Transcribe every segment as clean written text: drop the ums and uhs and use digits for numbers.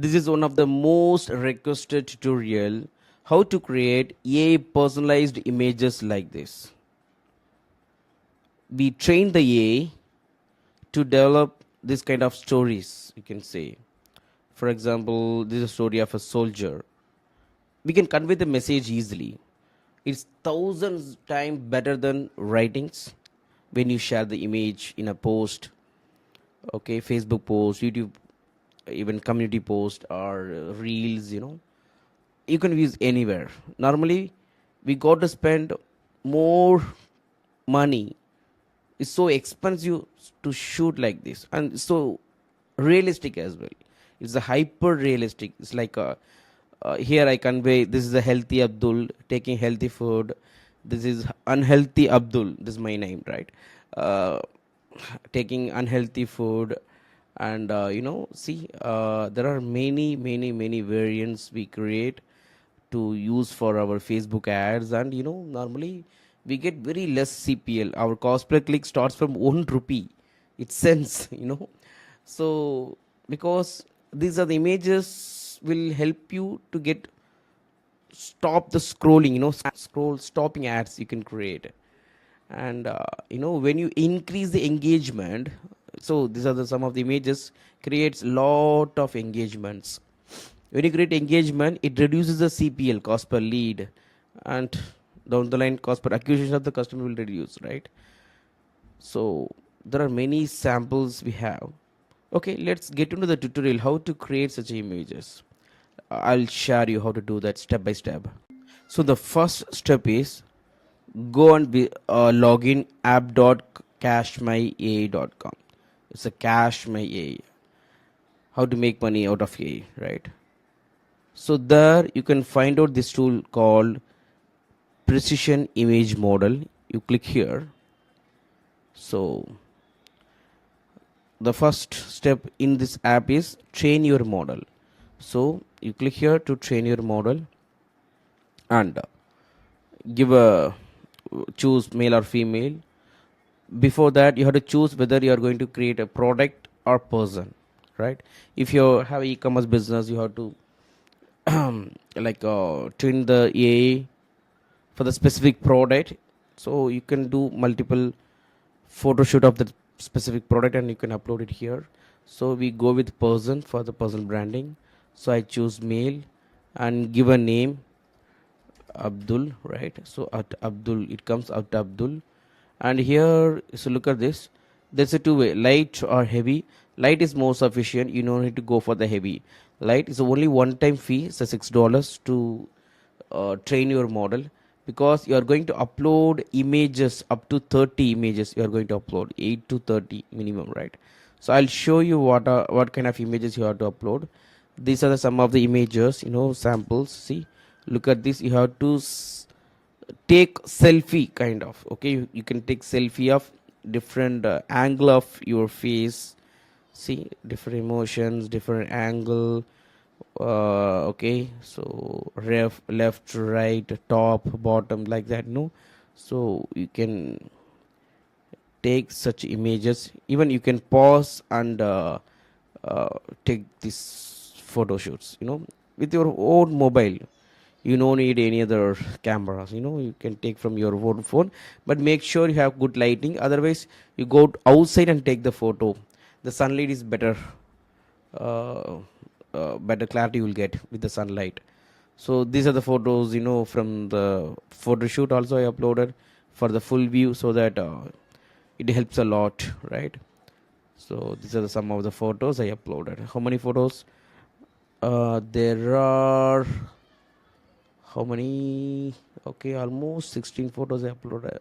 This is one of the most requested tutorial how to create AI personalized images like this. We train the AI to develop this kind of stories, you can say. For example, this is a story of a soldier. We can convey the message easily. It's thousands times better than writings when you share the image in a post, okay, Facebook post, YouTube, even community post or reels, you can use anywhere. Normally, we got to spend more money. It's so expensive to shoot like this, and so realistic as well. It's a hyper realistic. It's like here I convey this is a healthy Abdul taking healthy food. This is unhealthy Abdul. This is my name, right? Uh, Taking unhealthy food, and see, there are many variants we create to use for our Facebook ads, and normally we get very less CPL. Our cost per click starts from 1 rupee. It cents, so because these are the images will help you to get stop the scrolling, scroll stopping ads you can create. And when you increase the engagement, so these are some of the images creates lot of engagements. When you create engagement, it reduces the CPL, cost per lead, and down the line cost per acquisition of the customer will reduce, right? So there are many samples we have. Okay, let's get into the tutorial how to create such images. I'll share you how to do that step by step. So the first step is go and log in app.cashmyai.com. It's a cash my AI. How to make money out of AI, right? So there you can find out this tool called precision image model. You click here. So the first step in this app is train your model. So you click here to train your model, and give a choose male or female. Before that, you have to choose whether you are going to create a product or person, right? If you have e-commerce business, you have to like train the AI for the specific product. So you can do multiple photo shoot of the specific product and you can upload it here. So we go with person for the person branding. So I choose male and give a name Abdul, right? So at Abdul, it comes out Abdul. And here, so look at this. There's a two-way, light or heavy. Light is more sufficient. You don't need to go for the heavy. Light is only one-time fee, so $6 to train your model, because you are going to upload images up to 30 images. You are going to upload 8 to 30 minimum, right? So I'll show you what kind of images you have to upload. These are some of the images, samples. See, look at this. You have to take selfie kind of, okay, you can take selfie of different angle of your face. See, different emotions, different angle. Okay, so left, right, top, bottom, like that, no? So you can take such images. Even you can pause and uh, take these photo shoots, with your own mobile. You don't need any other cameras, you can take from your own phone, but make sure you have good lighting. Otherwise, you go outside and take the photo. The sunlight is better. uh, Better clarity you will get with the sunlight. So these are the photos, from the photo shoot also I uploaded for the full view, so that it helps a lot, right? So these are some of the photos I uploaded. How many photos? There are how many? Okay, almost 16 photos I uploaded.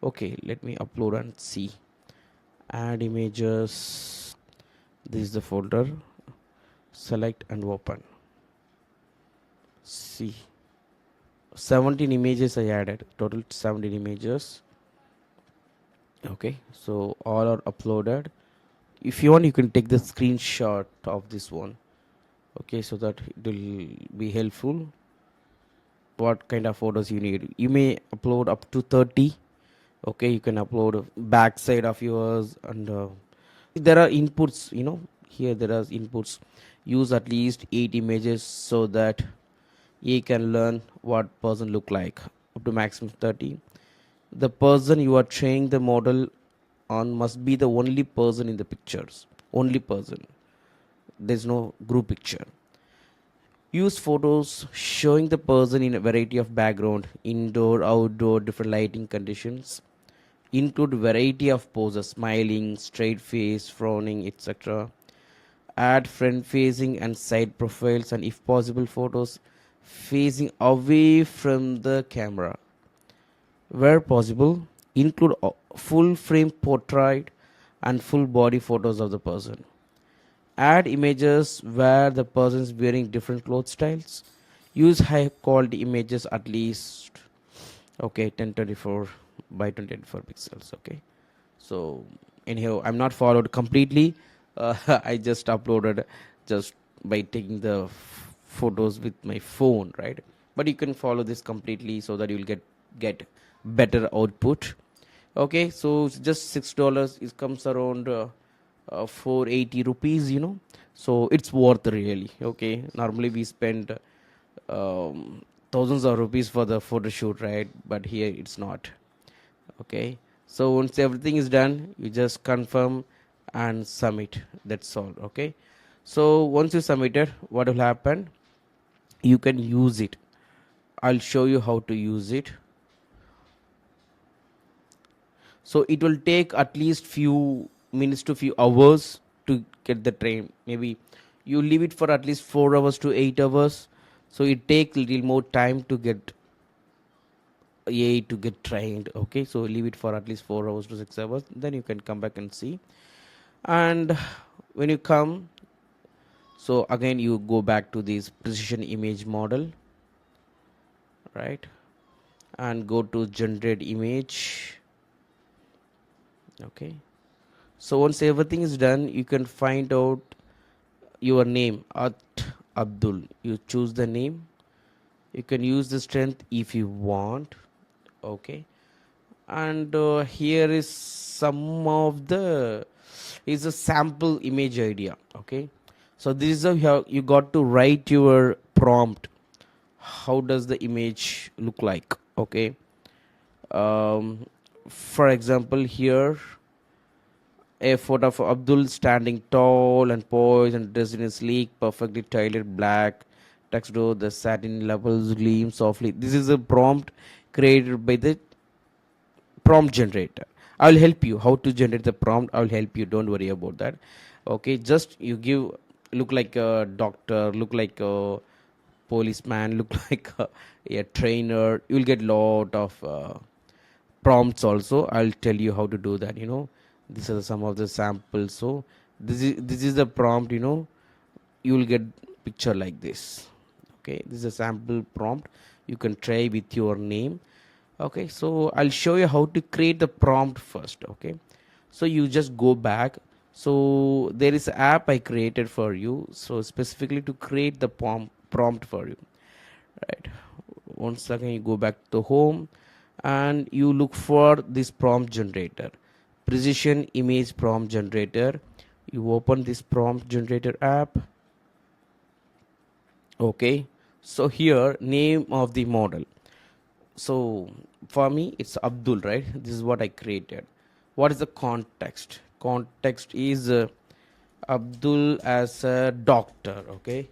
Okay, let me upload and see. Add images. This is the folder. Select and open. See, 17 images I added. Total 17 images. Okay, so all are uploaded. If you want, you can take the screenshot of this one. Okay, so that it will be helpful. What kind of photos you need? You may upload up to 30. Okay, you can upload backside of yours, and there are inputs, here there are inputs. use at least 8 images so that AI can learn what person look like, up to maximum 30. The person you are training the model on must be the only person in the pictures, only person. There's no group picture. Use photos showing the person in a variety of background, indoor, outdoor, different lighting conditions. Include variety of poses, smiling, straight face, frowning, etc. Add front facing and side profiles, and if possible photos facing away from the camera. Where possible, include full frame portrait and full body photos of the person. Add images where the person is wearing different clothes styles. Use high quality images, at least, okay, 1024 by 2024 pixels. Okay, so anyhow, I'm not followed completely. I just uploaded just by taking the photos with my phone, right? But you can follow this completely so that you'll get better output. Okay, so it's just $6. It comes around 480 rupees, so it's worth really. Okay, normally we spend thousands of rupees for the photo shoot, right? But here it's not. Okay, so once everything is done, you just confirm and submit. That's all. Okay, so once you submit it, what will happen? You can use it. I'll show you how to use it. So it will take at least few minutes to few hours to get the train. Maybe you leave it for at least 4 hours to 8 hours, so it takes little more time to get AI to get trained. Okay, so leave it for at least 4 hours to 6 hours, then you can come back and see. And when you come, so again you go back to this precision image model, right, and go to generate image. Okay, so once everything is done, you can find out your name at Abdul. You choose the name. You can use the strength if you want. Okay, and here is some of the is a sample image idea. Okay, so this is how you got to write your prompt. How does the image look like? Okay, um, for example, here a photo of Abdul standing tall and poised and dressed in a sleek, perfectly tailored black tuxedo. The satin levels gleam softly. This is a prompt created by the prompt generator. I'll help you how to generate the prompt. I'll help you. Don't worry about that. Okay, just you give look like a doctor, look like a policeman, look like a trainer. You'll get lot of prompts also. I'll tell you how to do that. These are some of the samples. So this is the prompt. You will get picture like this. Okay, this is a sample prompt. You can try with your name. Okay, so I'll show you how to create the prompt first. Okay, so you just go back. So there is an app I created for you, so specifically to create the prompt for you, right? Once again you go back to home and you look for this prompt generator, precision image prompt generator. You open this prompt generator app. Okay, so here name of the model. So for me it's Abdul, right? This is what I created. What is the context? Context is Abdul as a doctor. Okay,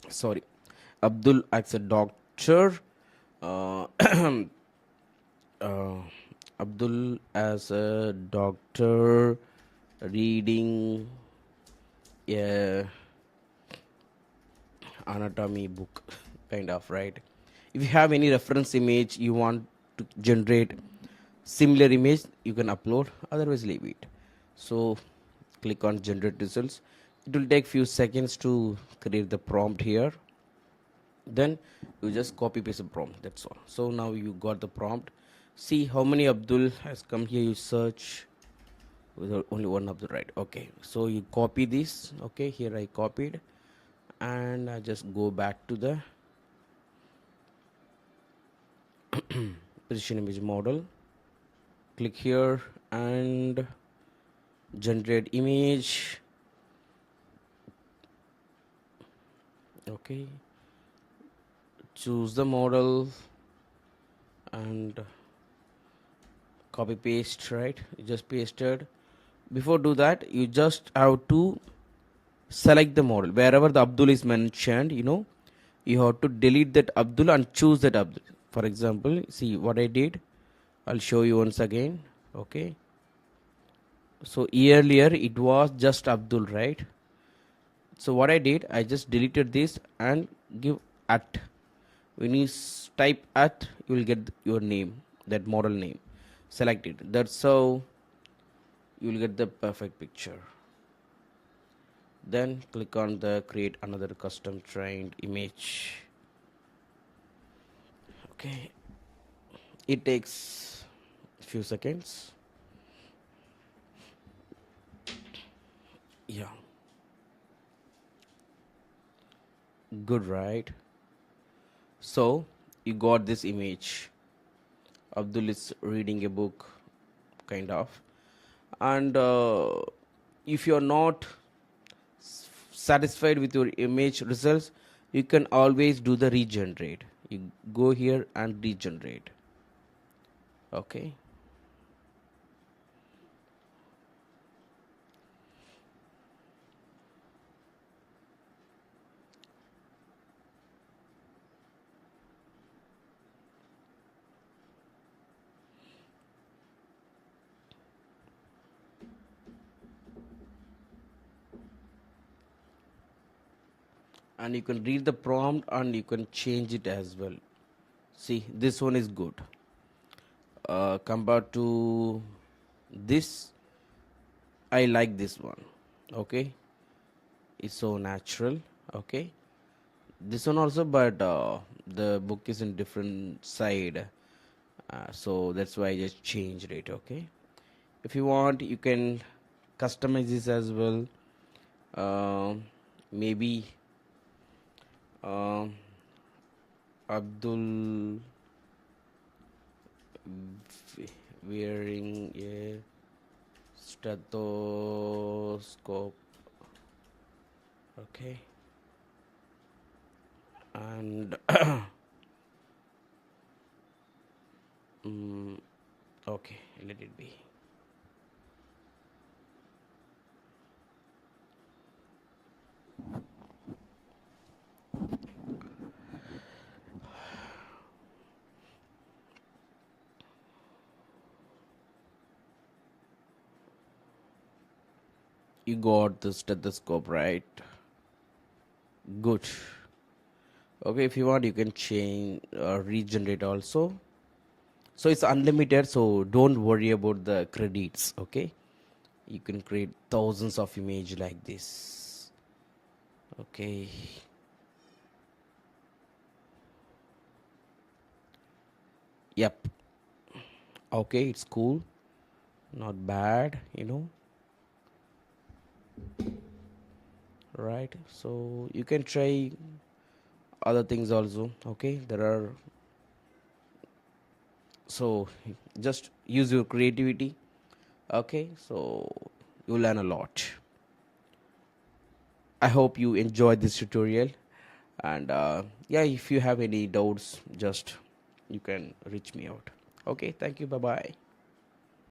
sorry, Abdul as a doctor. uh, uh, Abdul as a doctor reading a anatomy book, kind of, right? If you have any reference image you want to generate similar image, you can upload, otherwise leave it. So click on generate results. It will take few seconds to create the prompt here. Then you just copy paste the prompt, that's all. So now you got the prompt. See how many Abdul has come here. You search with only one Abdul, right? Okay, so you copy this. Okay, here I copied, and I just go back to the precision image model. Click here and generate image. Okay, choose the model and copy paste, right? You just pasted. Before do that, you just have to select the model wherever the Abdul is mentioned, you have to delete that Abdul and choose that Abdul. For example, see what I did, I'll show you once again. Okay, so earlier it was just Abdul, right? So what I did, I just deleted this and give at. When you type at, you will get your name, that model name. Select it. That's how you will get the perfect picture. Then click on the create another custom trained image. Okay, it takes a few seconds. Yeah, good, right? So you got this image. Abdul is reading a book, kind of. And if you're not satisfied with your image results, you can always do the regenerate. You go here and regenerate. Okay, and you can read the prompt and you can change it as well. See, this one is good compared to this. I like this one. Okay, it's so natural. Okay, this one also, but the book is in different side, so that's why I just changed it. Okay, if you want, you can customize this as well. Maybe um Abdul wearing a stethoscope. Okay, and mm, okay, let it be. You got the stethoscope, right? Good. Okay, if you want, you can change regenerate also. So it's unlimited, so don't worry about the credits. Okay, you can create thousands of image like this. Okay, yep. Okay, it's cool, not bad, right? So you can try other things also. Okay, there are, so just use your creativity. Okay, so you learn a lot. I hope you enjoyed this tutorial, and yeah, if you have any doubts, just you can reach me out. Okay, thank you, bye bye.